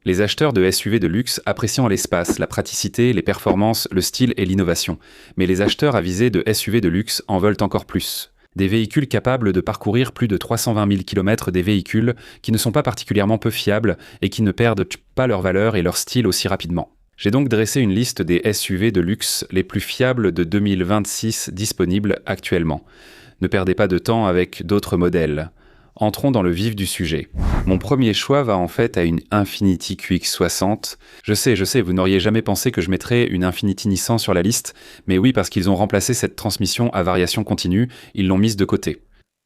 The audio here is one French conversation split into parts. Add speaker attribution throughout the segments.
Speaker 1: Les acheteurs de SUV de luxe apprécient l'espace, la praticité, les performances, le style et l'innovation. Mais les acheteurs avisés de SUV de luxe en veulent encore plus. Des véhicules capables de parcourir plus de 320 000 km, des véhicules qui ne sont pas particulièrement peu fiables et qui ne perdent pas leur valeur et leur style aussi rapidement. J'ai donc dressé une liste des SUV de luxe les plus fiables de 2026 disponibles actuellement. Ne perdez pas de temps avec d'autres modèles. Entrons dans le vif du sujet. Mon premier choix va en fait à une Infiniti QX60. Je sais, vous n'auriez jamais pensé que je mettrais une Infiniti Nissan sur la liste, mais oui, parce qu'ils ont remplacé cette transmission à variation continue, ils l'ont mise de côté.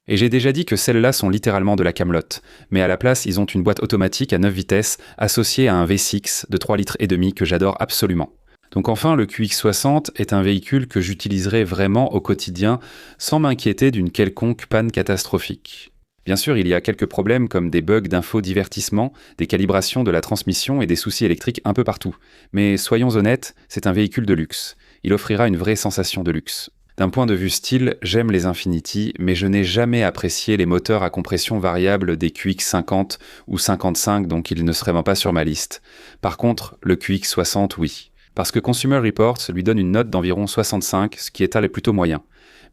Speaker 1: Et j'ai déjà dit que celles-là sont littéralement de la camelote, mais à la place, ils ont une boîte automatique à 9 vitesses associée à un V6 de 3,5 litres que j'adore absolument. Donc enfin, le QX60 est un véhicule que j'utiliserai vraiment au quotidien sans m'inquiéter d'une quelconque panne catastrophique. Bien sûr, il y a quelques problèmes comme des bugs d'infodivertissement, des calibrations de la transmission et des soucis électriques un peu partout. Mais soyons honnêtes, c'est un véhicule de luxe. Il offrira une vraie sensation de luxe. D'un point de vue style, j'aime les Infiniti, mais je n'ai jamais apprécié les moteurs à compression variable des QX50 ou 55, donc ils ne seraient même pas sur ma liste. Par contre, le QX60, oui. Parce que Consumer Reports lui donne une note d'environ 65, ce qui est plutôt moyen.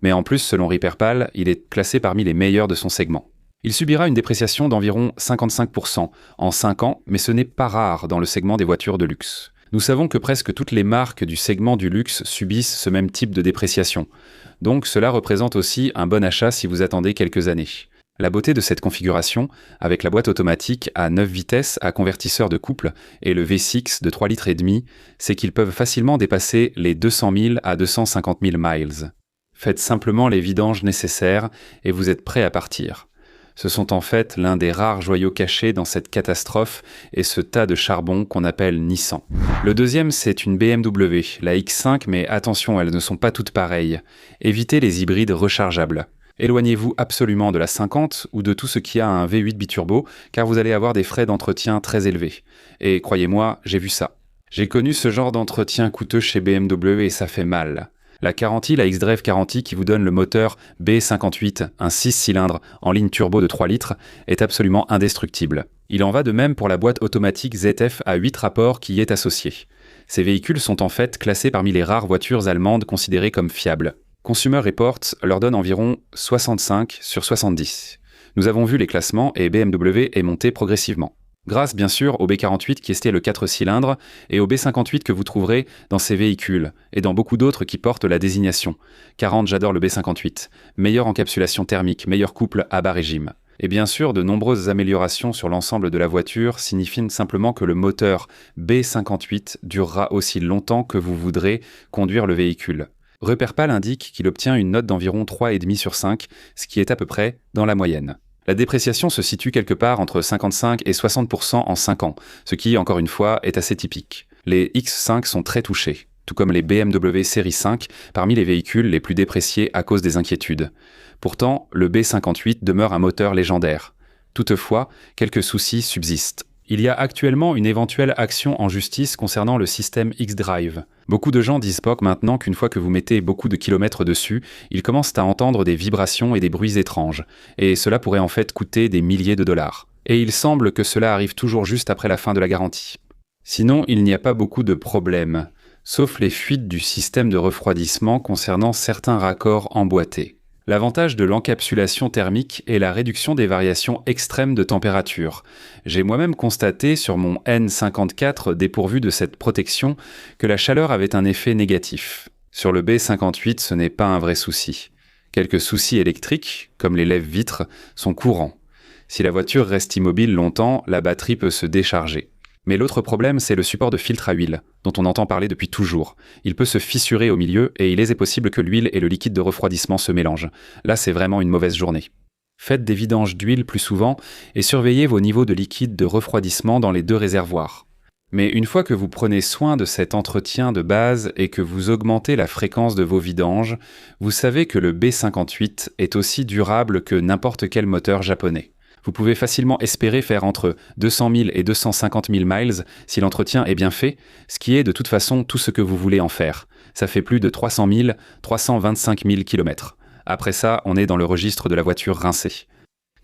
Speaker 1: Mais en plus, selon Repairpal, il est classé parmi les meilleurs de son segment. Il subira une dépréciation d'environ 55% en 5 ans, mais ce n'est pas rare dans le segment des voitures de luxe. Nous savons que presque toutes les marques du segment du luxe subissent ce même type de dépréciation. Donc cela représente aussi un bon achat si vous attendez quelques années. La beauté de cette configuration, avec la boîte automatique à 9 vitesses à convertisseur de couple et le V6 de 3,5 litres, c'est qu'ils peuvent facilement dépasser les 200 000 à 250 000 miles. Faites simplement les vidanges nécessaires et vous êtes prêt à partir. Ce sont en fait l'un des rares joyaux cachés dans cette catastrophe et ce tas de charbon qu'on appelle Nissan. Le deuxième, c'est une BMW, la X5, mais attention, elles ne sont pas toutes pareilles. Évitez les hybrides rechargeables. Éloignez-vous absolument de la 50 ou de tout ce qui a un V8 biturbo, car vous allez avoir des frais d'entretien très élevés. Et croyez-moi, j'ai vu ça. J'ai connu ce genre d'entretien coûteux chez BMW et ça fait mal. La Caranti, la X-Drive Caranti qui vous donne le moteur B58, un 6 cylindres en ligne turbo de 3 litres, est absolument indestructible. Il en va de même pour la boîte automatique ZF à 8 rapports qui y est associée. Ces véhicules sont en fait classés parmi les rares voitures allemandes considérées comme fiables. Consumer Reports leur donne environ 65 sur 70. Nous avons vu les classements et BMW est monté progressivement. Grâce bien sûr au B48 qui était le 4 cylindres et au B58 que vous trouverez dans ces véhicules et dans beaucoup d'autres qui portent la désignation. 40, j'adore le B58. Meilleure encapsulation thermique, meilleur couple à bas régime. Et bien sûr, de nombreuses améliorations sur l'ensemble de la voiture signifient simplement que le moteur B58 durera aussi longtemps que vous voudrez conduire le véhicule. Repairpal indique qu'il obtient une note d'environ 3,5 sur 5, ce qui est à peu près dans la moyenne. La dépréciation se situe quelque part entre 55 et 60% en 5 ans, ce qui, encore une fois, est assez typique. Les X5 sont très touchés, tout comme les BMW série 5, parmi les véhicules les plus dépréciés à cause des inquiétudes. Pourtant, le B58 demeure un moteur légendaire. Toutefois, quelques soucis subsistent. Il y a actuellement une éventuelle action en justice concernant le système X-Drive. Beaucoup de gens disent POC maintenant qu'une fois que vous mettez beaucoup de kilomètres dessus, ils commencent à entendre des vibrations et des bruits étranges, et cela pourrait en fait coûter des milliers de dollars. Et il semble que cela arrive toujours juste après la fin de la garantie. Sinon, il n'y a pas beaucoup de problèmes, sauf les fuites du système de refroidissement concernant certains raccords emboîtés. L'avantage de l'encapsulation thermique est la réduction des variations extrêmes de température. J'ai moi-même constaté sur mon N54 dépourvu de cette protection que la chaleur avait un effet négatif. Sur le B58, ce n'est pas un vrai souci. Quelques soucis électriques, comme les lève-vitres, sont courants. Si la voiture reste immobile longtemps, la batterie peut se décharger. Mais l'autre problème, c'est le support de filtre à huile, dont on entend parler depuis toujours. Il peut se fissurer au milieu et il est possible que l'huile et le liquide de refroidissement se mélangent. Là, c'est vraiment une mauvaise journée. Faites des vidanges d'huile plus souvent et surveillez vos niveaux de liquide de refroidissement dans les 2 réservoirs. Mais une fois que vous prenez soin de cet entretien de base et que vous augmentez la fréquence de vos vidanges, vous savez que le B58 est aussi durable que n'importe quel moteur japonais. Vous pouvez facilement espérer faire entre 200 000 et 250 000 miles si l'entretien est bien fait, ce qui est de toute façon tout ce que vous voulez en faire. Ça fait plus de 300 000, 325 000 km. Après ça, on est dans le registre de la voiture rincée.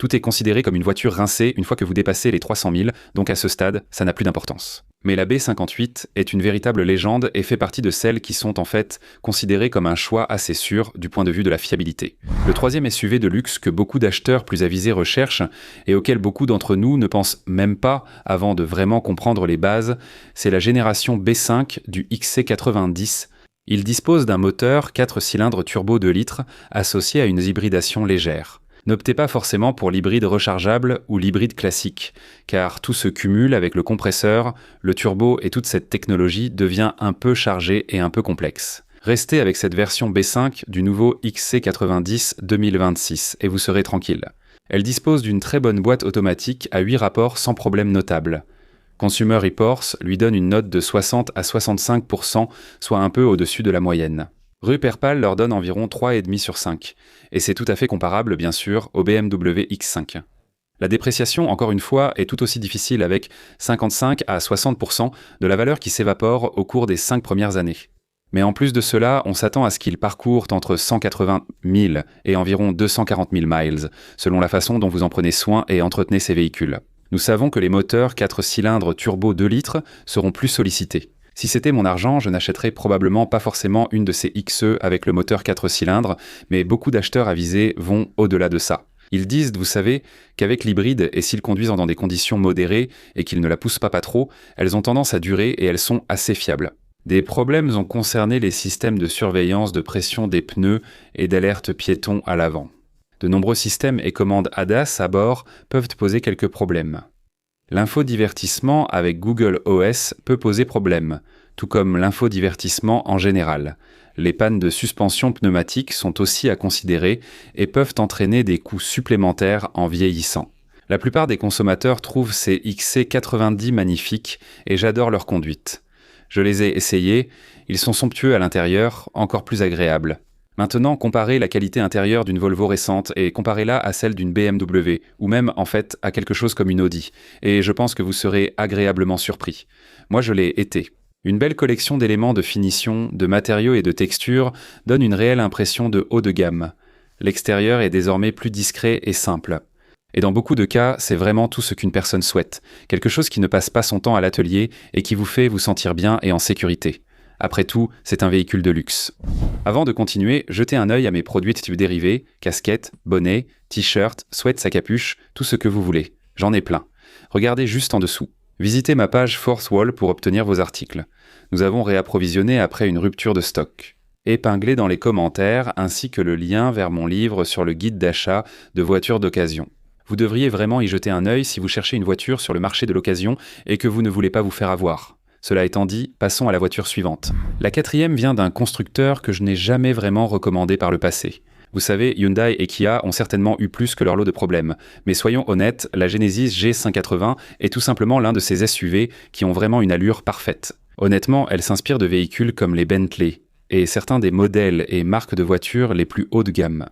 Speaker 1: Tout est considéré comme une voiture rincée une fois que vous dépassez les 300 000, donc à ce stade, ça n'a plus d'importance. Mais la B58 est une véritable légende et fait partie de celles qui sont en fait considérées comme un choix assez sûr du point de vue de la fiabilité. Le troisième SUV de luxe que beaucoup d'acheteurs plus avisés recherchent et auquel beaucoup d'entre nous ne pensent même pas avant de vraiment comprendre les bases, c'est la génération B5 du XC90. Il dispose d'un moteur 4 cylindres turbo 2 litres associé à une hybridation légère. N'optez pas forcément pour l'hybride rechargeable ou l'hybride classique, car tout se cumule avec le compresseur, le turbo et toute cette technologie devient un peu chargé et un peu complexe. Restez avec cette version B5 du nouveau XC90 2026 et vous serez tranquille. Elle dispose d'une très bonne boîte automatique à 8 rapports sans problème notable. Consumer Reports lui donne une note de 60 à 65%, soit un peu au-dessus de la moyenne. Rupert leur donne environ 3,5 sur 5, et c'est tout à fait comparable bien sûr au BMW X5. La dépréciation, encore une fois, est tout aussi difficile avec 55 à 60% de la valeur qui s'évapore au cours des 5 premières années. Mais en plus de cela, on s'attend à ce qu'ils parcourent entre 180 000 et environ 240 000 miles, selon la façon dont vous en prenez soin et entretenez ces véhicules. Nous savons que les moteurs 4 cylindres turbo 2 litres seront plus sollicités. Si c'était mon argent, je n'achèterais probablement pas forcément une de ces XE avec le moteur 4 cylindres, mais beaucoup d'acheteurs avisés vont au-delà de ça. Ils disent, vous savez, qu'avec l'hybride, et s'ils conduisent dans des conditions modérées et qu'ils ne la poussent pas trop, elles ont tendance à durer et elles sont assez fiables. Des problèmes ont concerné les systèmes de surveillance de pression des pneus et d'alerte piéton à l'avant. De nombreux systèmes et commandes ADAS à bord peuvent poser quelques problèmes. L'infodivertissement avec Google OS peut poser problème, tout comme l'infodivertissement en général. Les pannes de suspension pneumatique sont aussi à considérer et peuvent entraîner des coûts supplémentaires en vieillissant. La plupart des consommateurs trouvent ces XC90 magnifiques et j'adore leur conduite. Je les ai essayés, ils sont somptueux à l'intérieur, encore plus agréables. Maintenant, comparez la qualité intérieure d'une Volvo récente et comparez-la à celle d'une BMW, ou même, en fait, à quelque chose comme une Audi, et je pense que vous serez agréablement surpris. Moi, je l'ai été. Une belle collection d'éléments de finition, de matériaux et de textures donne une réelle impression de haut de gamme. L'extérieur est désormais plus discret et simple. Et dans beaucoup de cas, c'est vraiment tout ce qu'une personne souhaite. Quelque chose qui ne passe pas son temps à l'atelier et qui vous fait vous sentir bien et en sécurité. Après tout, c'est un véhicule de luxe. Avant de continuer, jetez un œil à mes produits de type dérivé, casquettes, bonnets, t-shirts, sweats à capuche, tout ce que vous voulez. J'en ai plein. Regardez juste en dessous. Visitez ma page Fourth Wall pour obtenir vos articles. Nous avons réapprovisionné après une rupture de stock. Épinglez dans les commentaires ainsi que le lien vers mon livre sur le guide d'achat de voitures d'occasion. Vous devriez vraiment y jeter un œil si vous cherchez une voiture sur le marché de l'occasion et que vous ne voulez pas vous faire avoir. Cela étant dit, passons à la voiture suivante. La quatrième vient d'un constructeur que je n'ai jamais vraiment recommandé par le passé. Vous savez, Hyundai et Kia ont certainement eu plus que leur lot de problèmes. Mais soyons honnêtes, la Genesis G580 est tout simplement l'un de ces SUV qui ont vraiment une allure parfaite. Honnêtement, elle s'inspire de véhicules comme les Bentley et certains des modèles et marques de voitures les plus haut de gamme.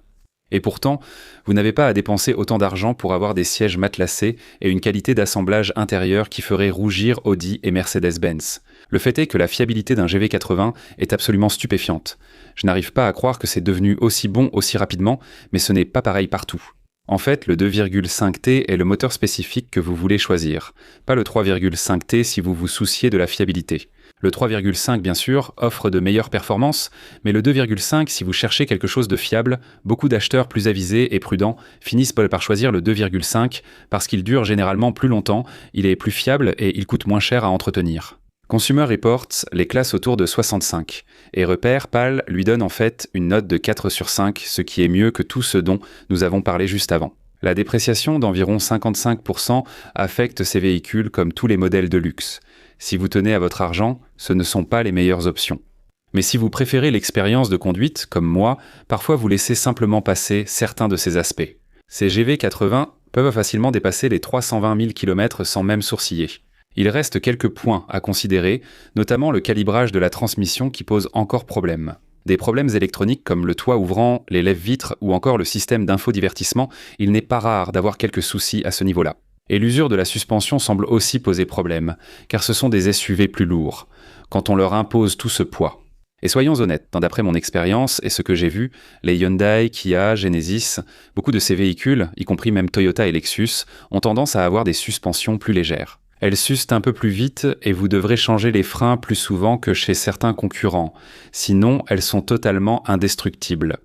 Speaker 1: Et pourtant, vous n'avez pas à dépenser autant d'argent pour avoir des sièges matelassés et une qualité d'assemblage intérieur qui ferait rougir Audi et Mercedes-Benz. Le fait est que la fiabilité d'un GV80 est absolument stupéfiante. Je n'arrive pas à croire que c'est devenu aussi bon aussi rapidement, mais ce n'est pas pareil partout. En fait, le 2,5T est le moteur spécifique que vous voulez choisir, pas le 3,5T si vous vous souciez de la fiabilité. Le 3,5 bien sûr offre de meilleures performances, mais le 2,5 si vous cherchez quelque chose de fiable, beaucoup d'acheteurs plus avisés et prudents finissent par choisir le 2,5 parce qu'il dure généralement plus longtemps, il est plus fiable et il coûte moins cher à entretenir. Consumer Reports les classe autour de 65, et Repère PAL lui donne en fait une note de 4 sur 5, ce qui est mieux que tout ce dont nous avons parlé juste avant. La dépréciation d'environ 55% affecte ces véhicules comme tous les modèles de luxe. Si vous tenez à votre argent, ce ne sont pas les meilleures options. Mais si vous préférez l'expérience de conduite, comme moi, parfois vous laissez simplement passer certains de ces aspects. Ces GV80 peuvent facilement dépasser les 320 000 km sans même sourciller. Il reste quelques points à considérer, notamment le calibrage de la transmission qui pose encore problème. Des problèmes électroniques comme le toit ouvrant, les lève-vitres ou encore le système d'infodivertissement, il n'est pas rare d'avoir quelques soucis à ce niveau-là. Et l'usure de la suspension semble aussi poser problème, car ce sont des SUV plus lourds, quand on leur impose tout ce poids. Et soyons honnêtes, d'après mon expérience et ce que j'ai vu, les Hyundai, Kia, Genesis, beaucoup de ces véhicules, y compris même Toyota et Lexus, ont tendance à avoir des suspensions plus légères. Elles s'usent un peu plus vite et vous devrez changer les freins plus souvent que chez certains concurrents. Sinon, elles sont totalement indestructibles.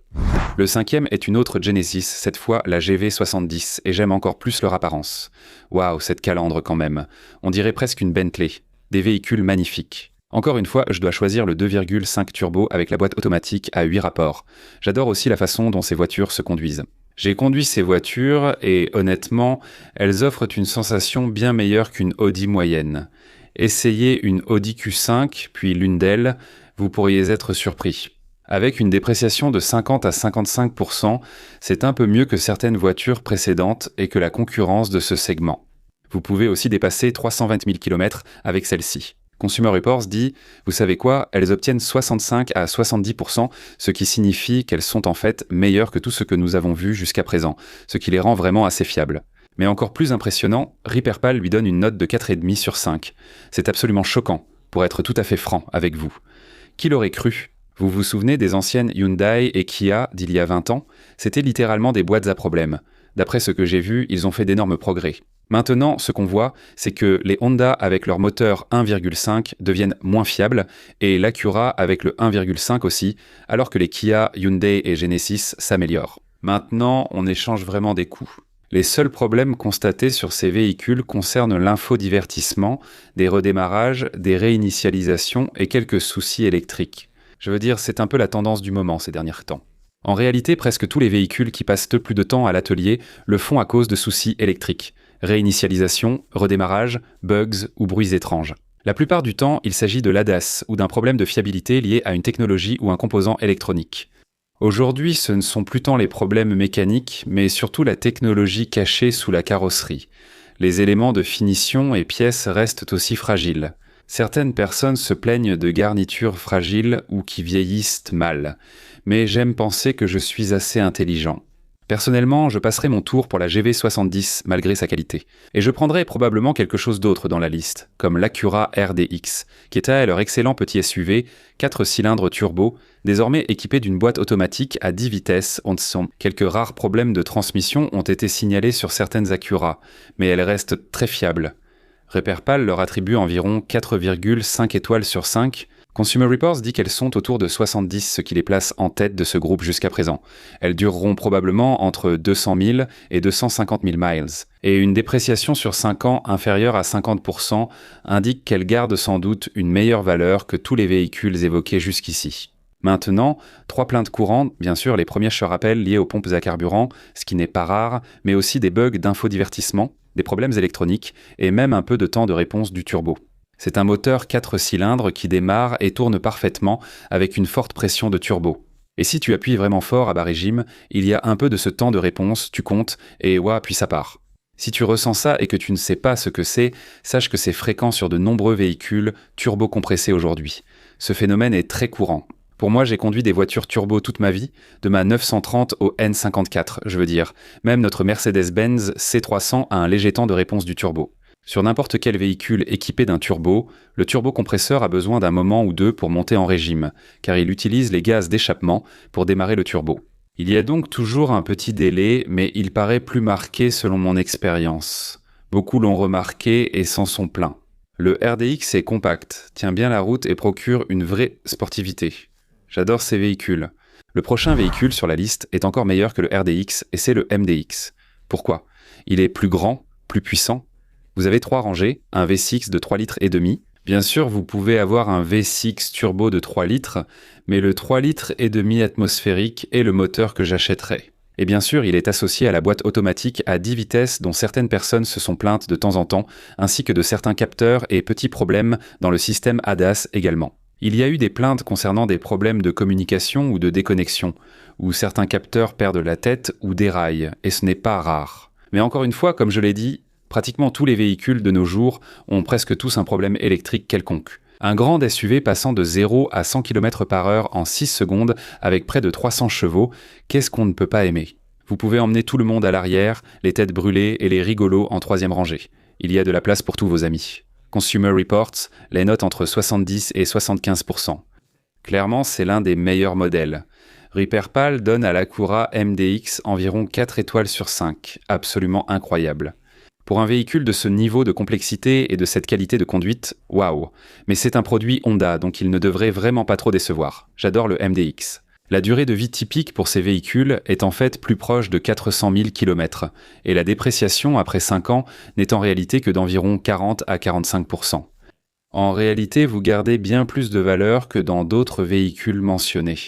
Speaker 1: Le cinquième est une autre Genesis, cette fois la GV70, et j'aime encore plus leur apparence. Waouh, cette calandre quand même. On dirait presque une Bentley. Des véhicules magnifiques. Encore une fois, je dois choisir le 2,5 turbo avec la boîte automatique à 8 rapports. J'adore aussi la façon dont ces voitures se conduisent. J'ai conduit ces voitures et honnêtement, elles offrent une sensation bien meilleure qu'une Audi moyenne. Essayez une Audi Q5, puis l'une d'elles, vous pourriez être surpris. Avec une dépréciation de 50 à 55%, c'est un peu mieux que certaines voitures précédentes et que la concurrence de ce segment. Vous pouvez aussi dépasser 320 000 km avec celle-ci. Consumer Reports dit « Vous savez quoi, elles obtiennent 65 à 70%, ce qui signifie qu'elles sont en fait meilleures que tout ce que nous avons vu jusqu'à présent, ce qui les rend vraiment assez fiables. » Mais encore plus impressionnant, Ripperpal lui donne une note de 4,5 sur 5. C'est absolument choquant, pour être tout à fait franc avec vous. Qui l'aurait cru ? Vous vous souvenez des anciennes Hyundai et Kia d'il y a 20 ans ? C'était littéralement des boîtes à problèmes. D'après ce que j'ai vu, ils ont fait d'énormes progrès. Maintenant, ce qu'on voit, c'est que les Honda avec leur moteur 1,5 deviennent moins fiables et l'Acura avec le 1,5 aussi, alors que les Kia, Hyundai et Genesis s'améliorent. Maintenant, on échange vraiment des coûts. Les seuls problèmes constatés sur ces véhicules concernent l'infodivertissement, des redémarrages, des réinitialisations et quelques soucis électriques. Je veux dire, c'est un peu la tendance du moment ces derniers temps. En réalité, presque tous les véhicules qui passent plus de temps à l'atelier le font à cause de soucis électriques. Réinitialisation, redémarrage, bugs ou bruits étranges. La plupart du temps, il s'agit de l'ADAS ou d'un problème de fiabilité lié à une technologie ou un composant électronique. Aujourd'hui, ce ne sont plus tant les problèmes mécaniques, mais surtout la technologie cachée sous la carrosserie. Les éléments de finition et pièces restent aussi fragiles. Certaines personnes se plaignent de garnitures fragiles ou qui vieillissent mal, mais j'aime penser que je suis assez intelligent. Personnellement, je passerai mon tour pour la GV70 malgré sa qualité. Et je prendrai probablement quelque chose d'autre dans la liste, comme l'Acura RDX, qui est à elle leur excellent petit SUV, 4 cylindres turbo, désormais équipé d'une boîte automatique à 10 vitesses. Quelques rares problèmes de transmission ont été signalés sur certaines Acura, mais elles restent très fiables. Ripperpal leur attribue environ 4,5 étoiles sur 5. Consumer Reports dit qu'elles sont autour de 70, ce qui les place en tête de ce groupe jusqu'à présent. Elles dureront probablement entre 200 000 et 250 000 miles. Et une dépréciation sur 5 ans inférieure à 50% indique qu'elles gardent sans doute une meilleure valeur que tous les véhicules évoqués jusqu'ici. Maintenant, 3 plaintes courantes, bien sûr les premiers je rappelle liées aux pompes à carburant, ce qui n'est pas rare, mais aussi des bugs d'infodivertissement, des problèmes électroniques et même un peu de temps de réponse du turbo. C'est un moteur 4 cylindres qui démarre et tourne parfaitement avec une forte pression de turbo. Et si tu appuies vraiment fort à bas régime, il y a un peu de ce temps de réponse, tu comptes, et ouah, puis ça part. Si tu ressens ça et que tu ne sais pas ce que c'est, sache que c'est fréquent sur de nombreux véhicules turbo-compressés aujourd'hui. Ce phénomène est très courant. Pour moi, j'ai conduit des voitures turbo toute ma vie, de ma 930 au N54, je veux dire. Même notre Mercedes-Benz C300 a un léger temps de réponse du turbo. Sur n'importe quel véhicule équipé d'un turbo, le turbocompresseur a besoin d'un moment ou deux pour monter en régime, car il utilise les gaz d'échappement pour démarrer le turbo. Il y a donc toujours un petit délai, mais il paraît plus marqué selon mon expérience. Beaucoup l'ont remarqué et s'en sont plaints. Le RDX est compact, tient bien la route et procure une vraie sportivité. J'adore ces véhicules. Le prochain véhicule sur la liste est encore meilleur que le RDX et c'est le MDX. Pourquoi ? Il est plus grand, plus puissant. Vous avez 3 rangées, un V6 de 3,5 litres. Bien sûr, vous pouvez avoir un V6 turbo de 3 litres, mais le 3,5 litres atmosphérique est le moteur que j'achèterai. Et bien sûr, il est associé à la boîte automatique à 10 vitesses dont certaines personnes se sont plaintes de temps en temps, ainsi que de certains capteurs et petits problèmes dans le système ADAS également. Il y a eu des plaintes concernant des problèmes de communication ou de déconnexion, où certains capteurs perdent la tête ou déraillent, et ce n'est pas rare. Mais encore une fois, comme je l'ai dit, pratiquement tous les véhicules de nos jours ont presque tous un problème électrique quelconque. Un grand SUV passant de 0 à 100 km/h en 6 secondes avec près de 300 chevaux, qu'est-ce qu'on ne peut pas aimer ? Vous pouvez emmener tout le monde à l'arrière, les têtes brûlées et les rigolos en 3e rangée. Il y a de la place pour tous vos amis. Consumer Reports les note entre 70 et 75%. Clairement, c'est l'un des meilleurs modèles. RepairPal donne à l'Acura MDX environ 4 étoiles sur 5, absolument incroyable. Pour un véhicule de ce niveau de complexité et de cette qualité de conduite, waouh. Mais c'est un produit Honda, donc il ne devrait vraiment pas trop décevoir. J'adore le MDX. La durée de vie typique pour ces véhicules est en fait plus proche de 400 000 km, et la dépréciation après 5 ans n'est en réalité que d'environ 40 à 45%. En réalité, vous gardez bien plus de valeur que dans d'autres véhicules mentionnés.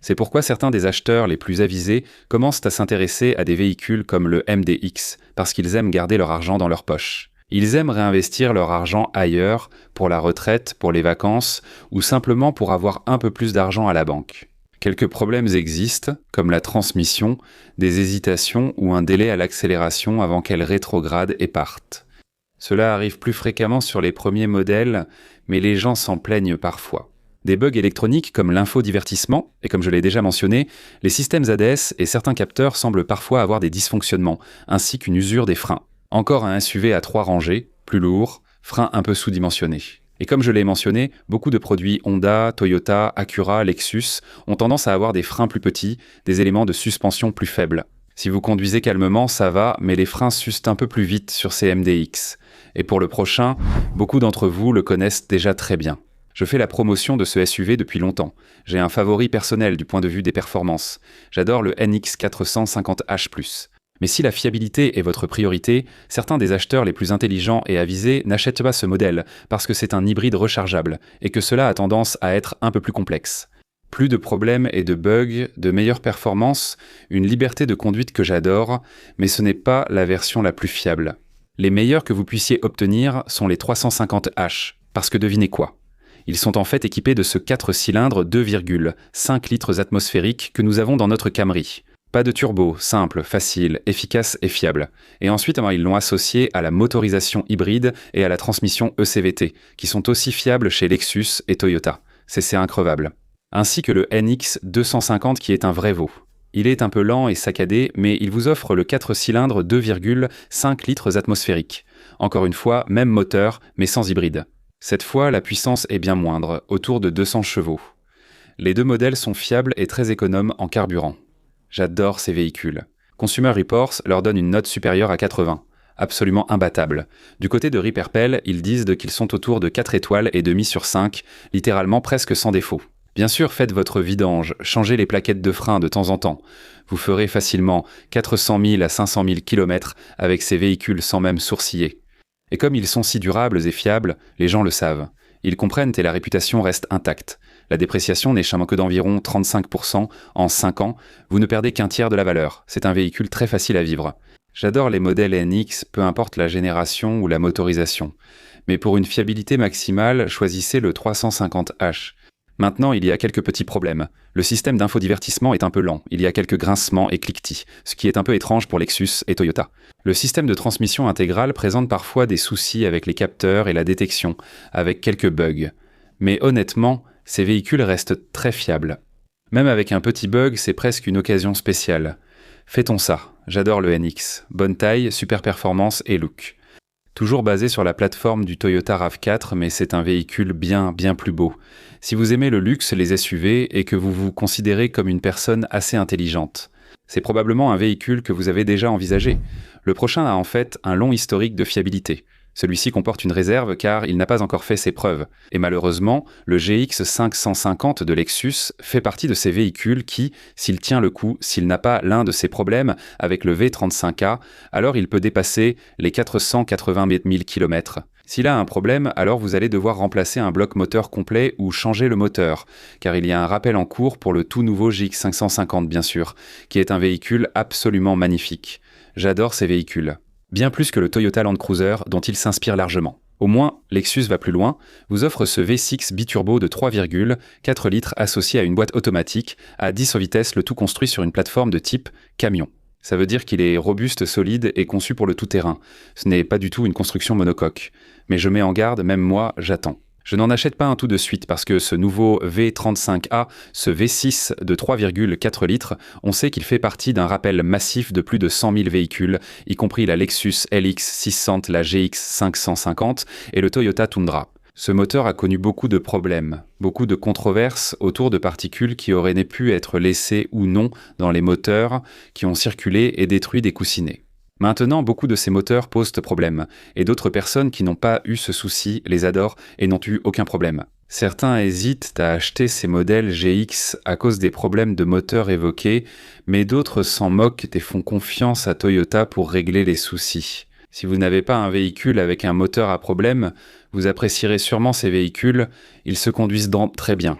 Speaker 1: C'est pourquoi certains des acheteurs les plus avisés commencent à s'intéresser à des véhicules comme le MDX, parce qu'ils aiment garder leur argent dans leur poche. Ils aiment réinvestir leur argent ailleurs, pour la retraite, pour les vacances, ou simplement pour avoir un peu plus d'argent à la banque. Quelques problèmes existent, comme la transmission, des hésitations ou un délai à l'accélération avant qu'elle rétrograde et parte. Cela arrive plus fréquemment sur les premiers modèles, mais les gens s'en plaignent parfois. Des bugs électroniques comme l'infodivertissement, et comme je l'ai déjà mentionné, les systèmes ADS et certains capteurs semblent parfois avoir des dysfonctionnements, ainsi qu'une usure des freins. Encore un SUV à 3 rangées, plus lourd, freins un peu sous-dimensionnés. Et comme je l'ai mentionné, beaucoup de produits Honda, Toyota, Acura, Lexus ont tendance à avoir des freins plus petits, des éléments de suspension plus faibles. Si vous conduisez calmement, ça va, mais les freins s'usent un peu plus vite sur ces MDX. Et pour le prochain, beaucoup d'entre vous le connaissent déjà très bien. Je fais la promotion de ce SUV depuis longtemps. J'ai un favori personnel du point de vue des performances. J'adore le NX 450H+. Mais si la fiabilité est votre priorité, certains des acheteurs les plus intelligents et avisés n'achètent pas ce modèle parce que c'est un hybride rechargeable et que cela a tendance à être un peu plus complexe. Plus de problèmes et de bugs, de meilleures performances, une liberté de conduite que j'adore, mais ce n'est pas la version la plus fiable. Les meilleurs que vous puissiez obtenir sont les 350H, parce que devinez quoi ? Ils sont en fait équipés de ce 4 cylindres 2,5 litres atmosphériques que nous avons dans notre Camry. Pas de turbo, simple, facile, efficace et fiable. Et ensuite, ils l'ont associé à la motorisation hybride et à la transmission ECVT, qui sont aussi fiables chez Lexus et Toyota. C'est increvable. Ainsi que le NX 250 qui est un vrai veau. Il est un peu lent et saccadé, mais il vous offre le 4 cylindres 2,5 litres atmosphériques. Encore une fois, même moteur, mais sans hybride. Cette fois, la puissance est bien moindre, autour de 200 chevaux. Les deux modèles sont fiables et très économes en carburant. J'adore ces véhicules. Consumer Reports leur donne une note supérieure à 80. Absolument imbattable. Du côté de RepairPal, ils disent qu'ils sont autour de 4 étoiles et demi sur 5, littéralement presque sans défaut. Bien sûr, faites votre vidange, changez les plaquettes de frein de temps en temps. Vous ferez facilement 400 000 à 500 000 km avec ces véhicules sans même sourciller. Et comme ils sont si durables et fiables, les gens le savent. Ils comprennent et la réputation reste intacte. La dépréciation n'est que d'environ 35% en 5 ans. Vous ne perdez qu'un tiers de la valeur. C'est un véhicule très facile à vivre. J'adore les modèles NX, peu importe la génération ou la motorisation. Mais pour une fiabilité maximale, choisissez le 350H. Maintenant, il y a quelques petits problèmes. Le système d'infodivertissement est un peu lent, il y a quelques grincements et cliquetis, ce qui est un peu étrange pour Lexus et Toyota. Le système de transmission intégrale présente parfois des soucis avec les capteurs et la détection, avec quelques bugs. Mais honnêtement, ces véhicules restent très fiables. Même avec un petit bug, c'est presque une occasion spéciale. Fêtons ça, j'adore le NX. Bonne taille, super performance et look. Toujours basé sur la plateforme du Toyota RAV4, mais c'est un véhicule bien plus beau. Si vous aimez le luxe, les SUV, et que vous vous considérez comme une personne assez intelligente, c'est probablement un véhicule que vous avez déjà envisagé. Le prochain a en fait un long historique de fiabilité. Celui-ci comporte une réserve car il n'a pas encore fait ses preuves. Et malheureusement, le GX 550 de Lexus fait partie de ces véhicules qui, s'il tient le coup, s'il n'a pas l'un de ses problèmes avec le V35A, alors il peut dépasser les 480 000 km. S'il a un problème, alors vous allez devoir remplacer un bloc moteur complet ou changer le moteur, car il y a un rappel en cours pour le tout nouveau GX 550 bien sûr, qui est un véhicule absolument magnifique. J'adore ces véhicules. Bien plus que le Toyota Land Cruiser dont il s'inspire largement. Au moins, Lexus va plus loin, vous offre ce V6 biturbo de 3,4 litres associé à une boîte automatique, à 10 vitesses, le tout construit sur une plateforme de type camion. Ça veut dire qu'il est robuste, solide et conçu pour le tout-terrain. Ce n'est pas du tout une construction monocoque. Mais je mets en garde, même moi, j'attends. Je n'en achète pas un tout de suite parce que ce nouveau V35A, ce V6 de 3,4 litres, on sait qu'il fait partie d'un rappel massif de plus de 100 000 véhicules, y compris la Lexus LX 600, la GX 550 et le Toyota Tundra. Ce moteur a connu beaucoup de problèmes, beaucoup de controverses autour de particules qui auraient pu être laissées ou non dans les moteurs qui ont circulé et détruit des coussinets. Maintenant, beaucoup de ces moteurs posent problème, et d'autres personnes qui n'ont pas eu ce souci les adorent et n'ont eu aucun problème. Certains hésitent à acheter ces modèles GX à cause des problèmes de moteur évoqués, mais d'autres s'en moquent et font confiance à Toyota pour régler les soucis. Si vous n'avez pas un véhicule avec un moteur à problème, vous apprécierez sûrement ces véhicules, ils se conduisent très bien.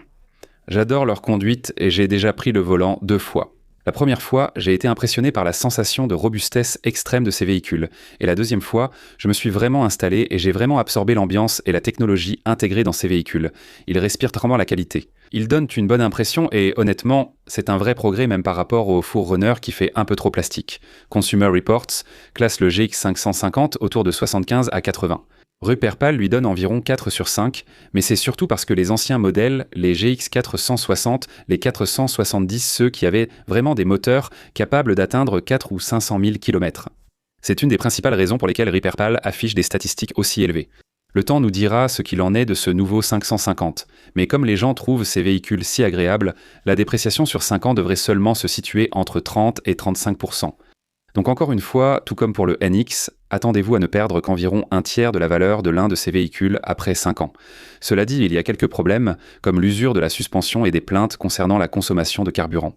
Speaker 1: J'adore leur conduite et j'ai déjà pris le volant 2 fois. La première fois, j'ai été impressionné par la sensation de robustesse extrême de ces véhicules. Et la deuxième fois, je me suis vraiment installé et j'ai vraiment absorbé l'ambiance et la technologie intégrée dans ces véhicules. Ils respirent vraiment la qualité. Ils donnent une bonne impression et honnêtement, c'est un vrai progrès même par rapport au 4Runner qui fait un peu trop plastique. Consumer Reports classe le GX 550 autour de 75 à 80. Rupert Pal lui donne environ 4 sur 5, mais c'est surtout parce que les anciens modèles, les GX 460, les 470, ceux qui avaient vraiment des moteurs capables d'atteindre 4 ou 500 000 km. C'est une des principales raisons pour lesquelles Rupert Pal affiche des statistiques aussi élevées. Le temps nous dira ce qu'il en est de ce nouveau 550, mais comme les gens trouvent ces véhicules si agréables, la dépréciation sur 5 ans devrait seulement se situer entre 30 et 35%. Donc encore une fois, tout comme pour le NX, attendez-vous à ne perdre qu'environ un tiers de la valeur de l'un de ces véhicules après 5 ans. Cela dit, il y a quelques problèmes, comme l'usure de la suspension et des plaintes concernant la consommation de carburant.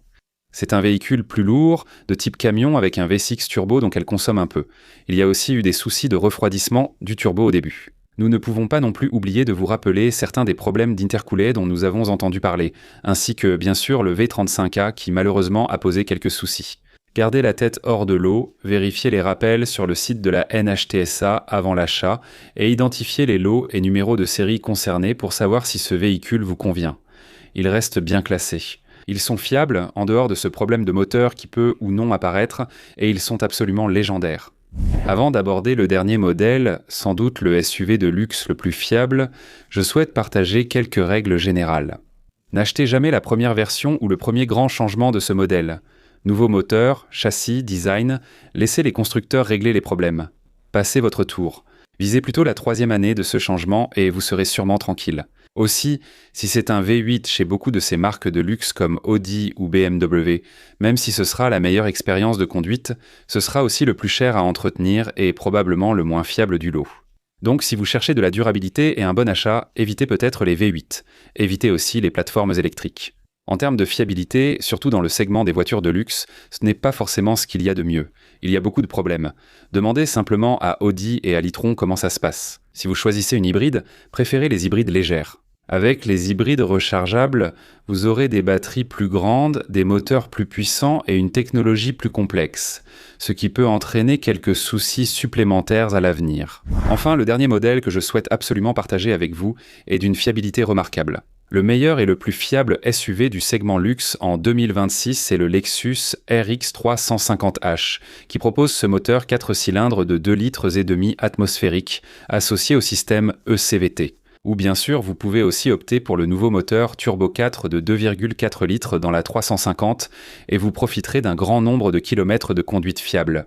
Speaker 1: C'est un véhicule plus lourd, de type camion avec un V6 turbo donc elle consomme un peu. Il y a aussi eu des soucis de refroidissement du turbo au début. Nous ne pouvons pas non plus oublier de vous rappeler certains des problèmes d'intercoolé dont nous avons entendu parler, ainsi que bien sûr le V35A qui malheureusement a posé quelques soucis. Gardez la tête hors de l'eau, vérifiez les rappels sur le site de la NHTSA avant l'achat et identifiez les lots et numéros de série concernés pour savoir si ce véhicule vous convient. Il reste bien classé. Ils sont fiables, en dehors de ce problème de moteur qui peut ou non apparaître, et ils sont absolument légendaires. Avant d'aborder le dernier modèle, sans doute le SUV de luxe le plus fiable, je souhaite partager quelques règles générales. N'achetez jamais la première version ou le premier grand changement de ce modèle. Nouveau moteur, châssis, design, laissez les constructeurs régler les problèmes. Passez votre tour. Visez plutôt la 3e année de ce changement et vous serez sûrement tranquille. Aussi, si c'est un V8 chez beaucoup de ces marques de luxe comme Audi ou BMW, même si ce sera la meilleure expérience de conduite, ce sera aussi le plus cher à entretenir et probablement le moins fiable du lot. Donc si vous cherchez de la durabilité et un bon achat, évitez peut-être les V8. Évitez aussi les plateformes électriques. En termes de fiabilité, surtout dans le segment des voitures de luxe, ce n'est pas forcément ce qu'il y a de mieux. Il y a beaucoup de problèmes. Demandez simplement à Audi et à Litron comment ça se passe. Si vous choisissez une hybride, préférez les hybrides légères. Avec les hybrides rechargeables, vous aurez des batteries plus grandes, des moteurs plus puissants et une technologie plus complexe, ce qui peut entraîner quelques soucis supplémentaires à l'avenir. Enfin, le dernier modèle que je souhaite absolument partager avec vous est d'une fiabilité remarquable. Le meilleur et le plus fiable SUV du segment luxe en 2026, c'est le Lexus RX 350h, qui propose ce moteur 4 cylindres de 2,5 litres atmosphériques, associé au système ECVT. Ou bien sûr, vous pouvez aussi opter pour le nouveau moteur Turbo 4 de 2,4 litres dans la 350 et vous profiterez d'un grand nombre de kilomètres de conduite fiable.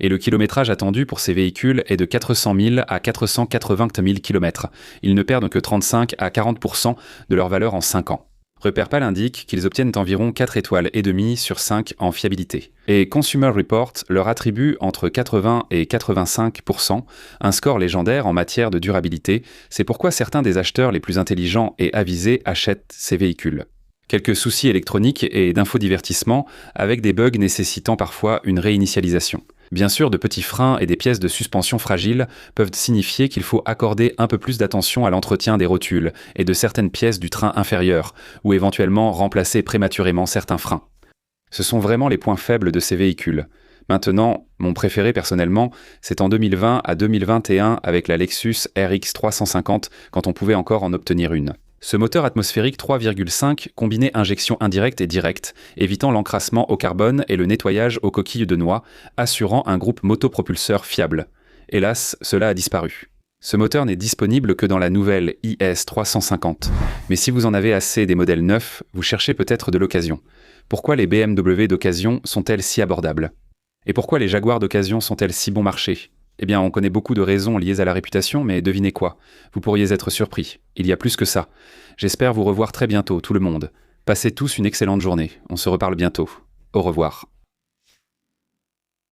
Speaker 1: Et le kilométrage attendu pour ces véhicules est de 400 000 à 480 000 km. Ils ne perdent que 35 à 40% de leur valeur en 5 ans. Rupert Pal indique qu'ils obtiennent environ 4 étoiles et demie sur 5 en fiabilité. Et Consumer Report leur attribue entre 80 et 85%, un score légendaire en matière de durabilité. C'est pourquoi certains des acheteurs les plus intelligents et avisés achètent ces véhicules. Quelques soucis électroniques et d'infodivertissement avec des bugs nécessitant parfois une réinitialisation. Bien sûr, de petits freins et des pièces de suspension fragiles peuvent signifier qu'il faut accorder un peu plus d'attention à l'entretien des rotules et de certaines pièces du train inférieur, ou éventuellement remplacer prématurément certains freins. Ce sont vraiment les points faibles de ces véhicules. Maintenant, mon préféré personnellement, c'est en 2020 à 2021 avec la Lexus RX 350 quand on pouvait encore en obtenir une. Ce moteur atmosphérique 3,5 combinait injection indirecte et directe, évitant l'encrassement au carbone et le nettoyage aux coquilles de noix, assurant un groupe motopropulseur fiable. Hélas, cela a disparu. Ce moteur n'est disponible que dans la nouvelle IS 350. Mais si vous en avez assez des modèles neufs, vous cherchez peut-être de l'occasion. Pourquoi les BMW d'occasion sont-elles si abordables ? Et pourquoi les Jaguar d'occasion sont-elles si bon marché ? Eh bien, on connaît beaucoup de raisons liées à la réputation, mais devinez quoi? Vous pourriez être surpris. Il y a plus que ça. J'espère vous revoir très bientôt, tout le monde. Passez tous une excellente journée. On se reparle bientôt. Au revoir.